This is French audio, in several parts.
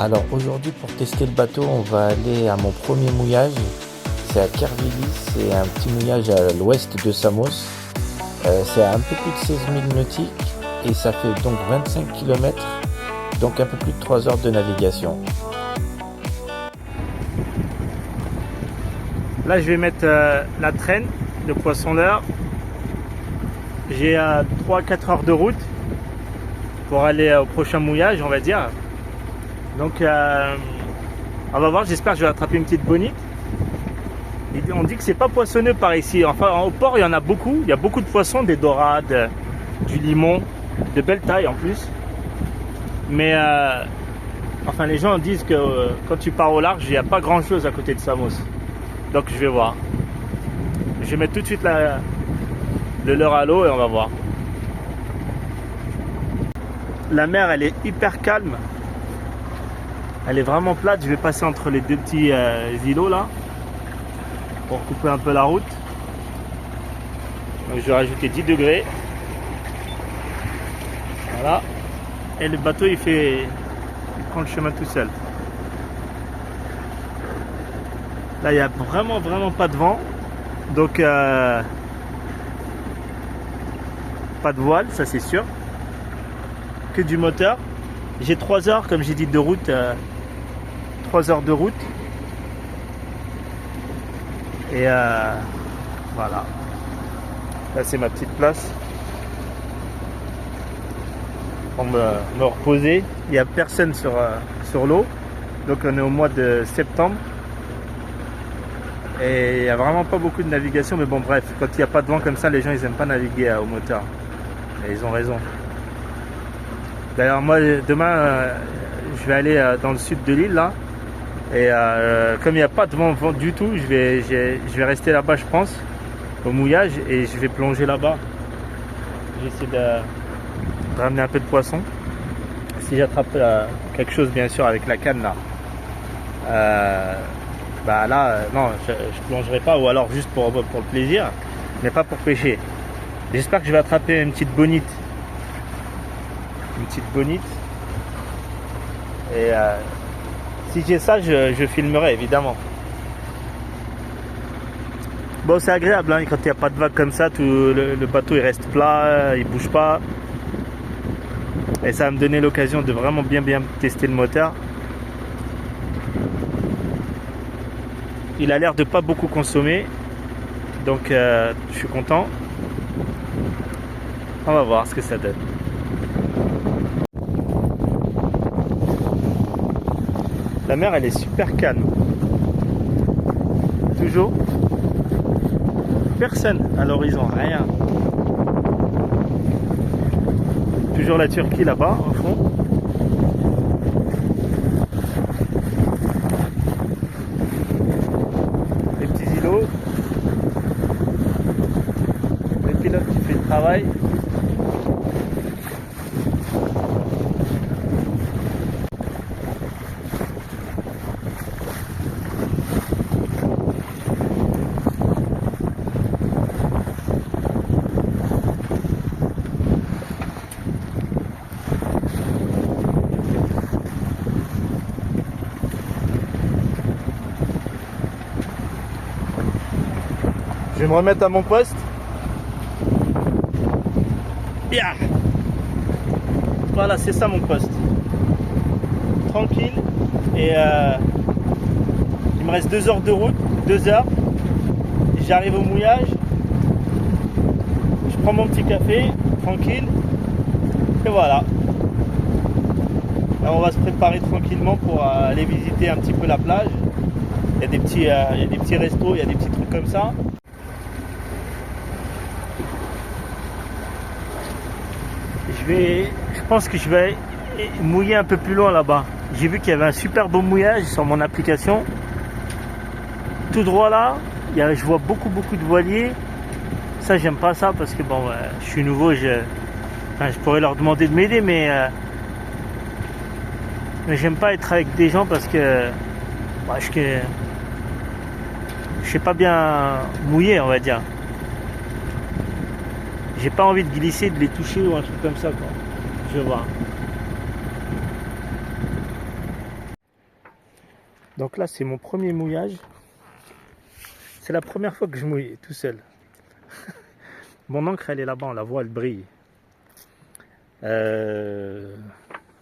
Alors aujourd'hui pour tester le bateau, on va aller à mon premier mouillage. C'est à Kervilly, c'est un petit mouillage à l'ouest de Samos. C'est à un peu plus de 16 000 nautiques et ça fait donc 25 km, donc un peu plus de 3 heures de navigation. Là je vais mettre la traîne de poisson d'heure. J'ai 3-4 heures de route pour aller au prochain mouillage, on va dire. Donc on va voir, j'espère que je vais attraper une petite bonite. On dit que c'est pas poissonneux par ici. Enfin au port il y en a beaucoup, il y a beaucoup de poissons, des dorades, du limon, de belles tailles en plus. Mais enfin les gens disent que quand tu pars au large, il n'y a pas grand chose à côté de Samos. Donc je vais voir. Je vais mettre tout de suite le leurre à l'eau et on va voir. La mer elle est hyper calme. Elle est vraiment plate. Je vais passer entre les deux petits îlots là pour couper un peu la route. Donc je vais rajouter 10 degrés. Voilà. Et le bateau il prend le chemin tout seul. Là il n'y a vraiment pas de vent. Donc pas de voile, ça c'est sûr. Que du moteur. J'ai 3 heures, comme j'ai dit, de route. 3 heures de route. Et voilà. Là c'est ma petite place. Pour me reposer. Il n'y a personne sur l'eau. Donc on est au mois de septembre. Et il n'y a vraiment pas beaucoup de navigation. Mais bon bref, quand il n'y a pas de vent comme ça, les gens ils n'aiment pas naviguer au moteur. Et ils ont raison. D'ailleurs moi demain je vais aller dans le sud de l'île là. Et comme il n'y a pas de vent du tout, je vais rester là-bas je pense. Au mouillage et je vais plonger là-bas. Je vais essayer de ramener un peu de poisson. Si j'attrape quelque chose bien sûr avec la canne là. Bah là non je plongerai pas ou alors juste pour le plaisir. Mais pas pour pêcher. J'espère que je vais attraper une petite bonite. Une petite bonite. Et si j'ai ça, je filmerai évidemment. Bon, c'est agréable hein, quand il n'y a pas de vague comme ça, le bateau il reste plat, il bouge pas. Et ça va me donner l'occasion de vraiment bien tester le moteur. Il a l'air de pas beaucoup consommer, donc je suis content. On va voir ce que ça donne. La mer elle est super calme. Toujours personne à l'horizon, rien. Toujours la Turquie là-bas au fond. Les petits îlots. Le pilote qui fait le travail. Je vais me remettre à mon poste. Yeah. Voilà, c'est ça mon poste. Tranquille. Et il me reste 2 heures de route. 2 heures. J'arrive au mouillage. Je prends mon petit café. Tranquille. Et voilà. Là, on va se préparer tranquillement pour aller visiter un petit peu la plage. Il y a des petits restos, il y a des petits trucs comme ça. Je pense que je vais mouiller un peu plus loin là-bas. J'ai vu qu'il y avait un super beau mouillage sur mon application. Tout droit là, je vois beaucoup de voiliers. Ça j'aime pas ça parce que bon, je suis nouveau, je pourrais leur demander de m'aider, mais j'aime pas être avec des gens parce que je sais pas bien mouiller, on va dire. J'ai pas envie de glisser, de les toucher ou un truc comme ça quoi. Je vais voir. Donc là, c'est mon premier mouillage. C'est la première fois que je mouille tout seul. Mon encre, elle est là-bas, on la voit, elle brille.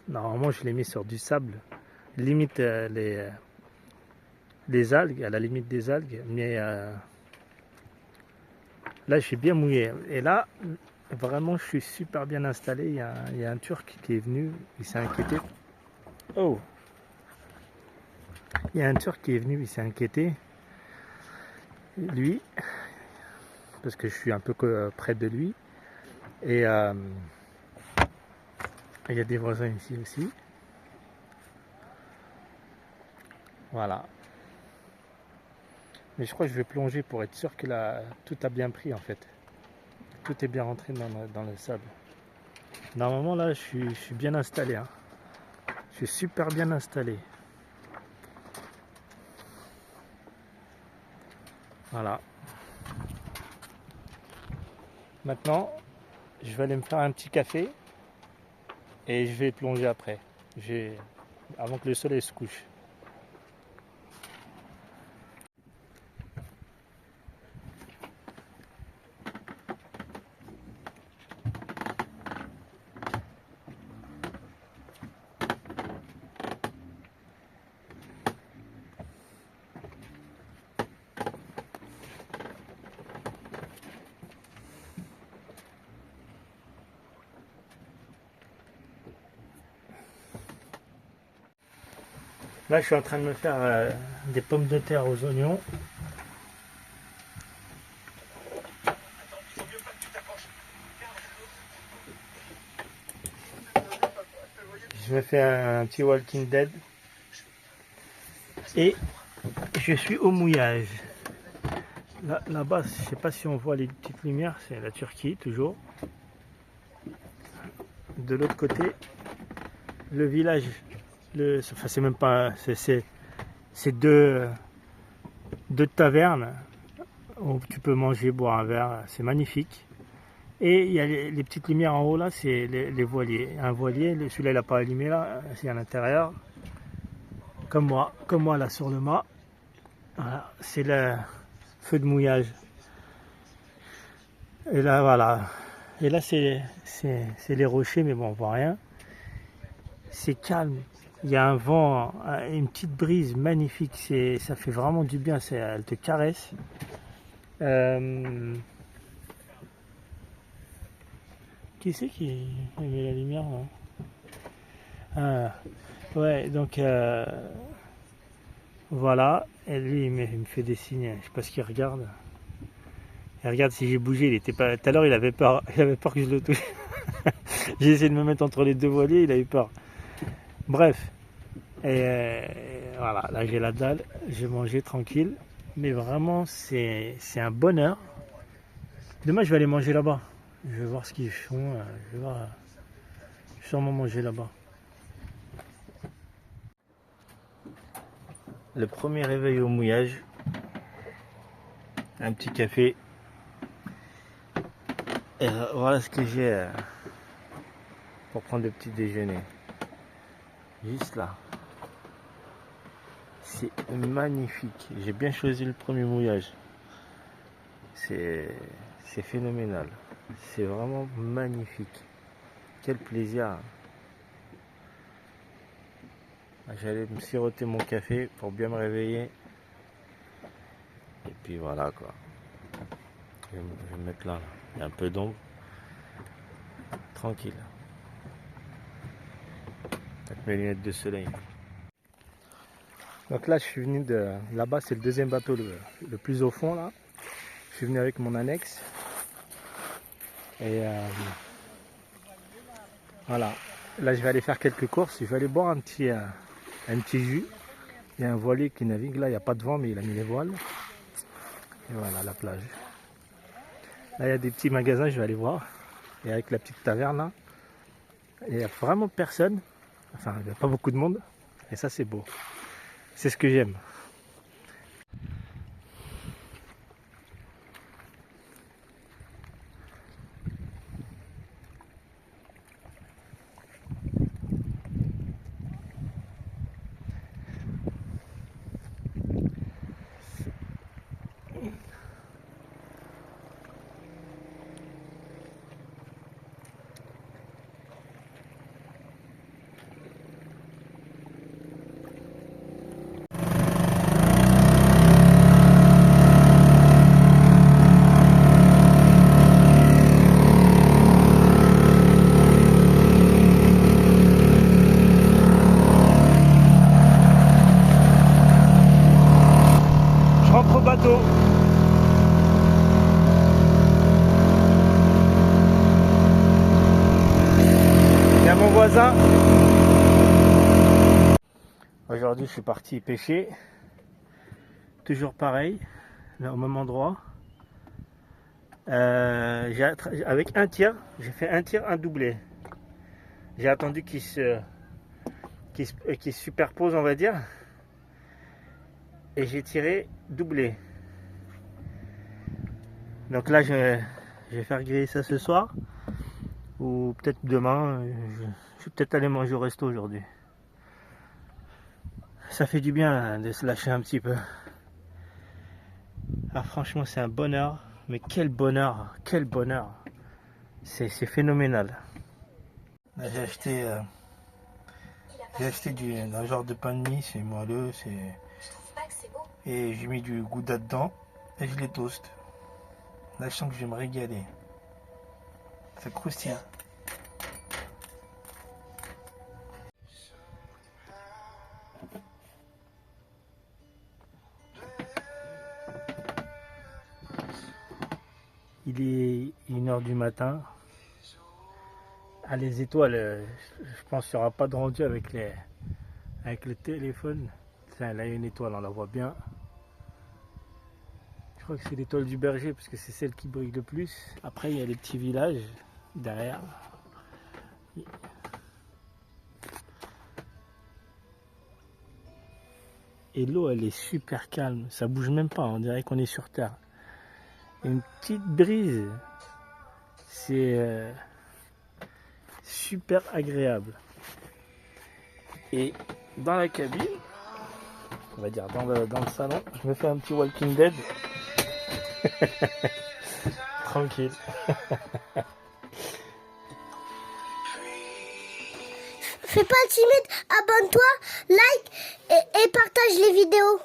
Normalement, je l'ai mis sur du sable. Limite les algues, à la limite des algues. Mais là, je suis bien mouillé. Et là, vraiment, je suis super bien installé. Il y a un Turc qui est venu, il s'est inquiété. Oh! Il y a un Turc qui est venu, il s'est inquiété. Lui, parce que je suis un peu près de lui. Et il y a des voisins ici aussi. Voilà. Mais je crois que je vais plonger pour être sûr que là, tout a bien pris en fait. Tout est bien rentré dans le sable. Normalement là, je suis bien installé. Hein. Je suis super bien installé. Voilà. Maintenant, je vais aller me faire un petit café et je vais plonger après. Avant que le soleil se couche. Là, je suis en train de me faire des pommes de terre aux oignons. Je me fais un petit Walking Dead. Et je suis au mouillage. Là-bas, je ne sais pas si on voit les petites lumières, c'est la Turquie, toujours. De l'autre côté, le village. Enfin, c'est même pas... C'est deux tavernes où tu peux manger, boire un verre. C'est magnifique. Et il y a les petites lumières en haut, là, c'est les voiliers. Un voilier, celui-là, il n'a pas allumé, là, c'est à l'intérieur. Comme moi, là, sur le mât. Voilà, c'est le feu de mouillage. Et là, voilà. Et là, c'est les rochers, mais bon, on voit rien. C'est calme. Il y a un vent, une petite brise magnifique. Ça fait vraiment du bien. Elle te caresse. Qui c'est qui met la lumière là? Ouais, donc voilà. Et lui, il me fait des signes. Je sais pas ce qu'il regarde. Il regarde si j'ai bougé. Il était pas. Tout à l'heure, il avait peur. Il avait peur que je le touche. J'ai essayé de me mettre entre les deux voiliers. Il a eu peur. Bref. Et voilà. Là, j'ai la dalle. J'ai mangé tranquille. Mais vraiment, c'est un bonheur. Demain, je vais aller manger là-bas. Je vais voir ce qu'ils font. Je vais sûrement manger là-bas. Le premier réveil au mouillage. Un petit café. Et voilà ce que j'ai pour prendre le petit déjeuner. Juste là. C'est magnifique. J'ai bien choisi le premier mouillage. C'est phénoménal. C'est vraiment magnifique. Quel plaisir. J'allais me siroter mon café pour bien me réveiller. Et puis voilà quoi. Je vais me mettre là. Il y a un peu d'ombre. Tranquille. Avec mes lunettes de soleil. Donc là, je suis venu de là-bas. C'est le deuxième bateau le plus au fond là. Je suis venu avec mon annexe. Et voilà. Là, je vais aller faire quelques courses. Je vais aller boire un petit jus. Il y a un voilier qui navigue là. Il n'y a pas de vent, mais il a mis les voiles. Et voilà la plage. Là, il y a des petits magasins. Je vais aller voir. Et avec la petite taverne là. Il n'y a vraiment personne. Enfin, il n'y a pas beaucoup de monde. Et ça, c'est beau. C'est ce que j'aime. voisin. Aujourd'hui, je suis parti pêcher. Toujours pareil, là, au même endroit. Avec un tir, j'ai fait un tir, un doublé. J'ai attendu qu'il se superpose, on va dire. Et j'ai tiré doublé. Donc là, je vais faire griller ça ce soir. Ou peut-être demain. Je vais peut-être aller manger au resto aujourd'hui. Ça fait du bien là, de se lâcher un petit peu. Ah, franchement, c'est un bonheur. Mais quel bonheur, quel bonheur. C'est phénoménal. Là, j'ai acheté un genre de pain de mie, c'est moelleux, et j'ai mis du gouda dedans et je les toast. Là, je sens que je vais me régaler. C'est croustillant. Il est 1h du matin. Ah, les étoiles, je pense qu'il n'y aura pas de rendu avec le téléphone. Tiens, là, il y a une étoile, on la voit bien. Je crois que c'est l'étoile du berger parce que c'est celle qui brille le plus. Après, il y a les petits villages derrière. Et l'eau, elle est super calme. Ça bouge même pas, on dirait qu'on est sur Terre. Une petite brise. C'est super agréable. Et dans la cabine, on va dire dans le salon, je me fais un petit Walking Dead. Tranquille. Fais pas le timide, abonne-toi, like et partage les vidéos.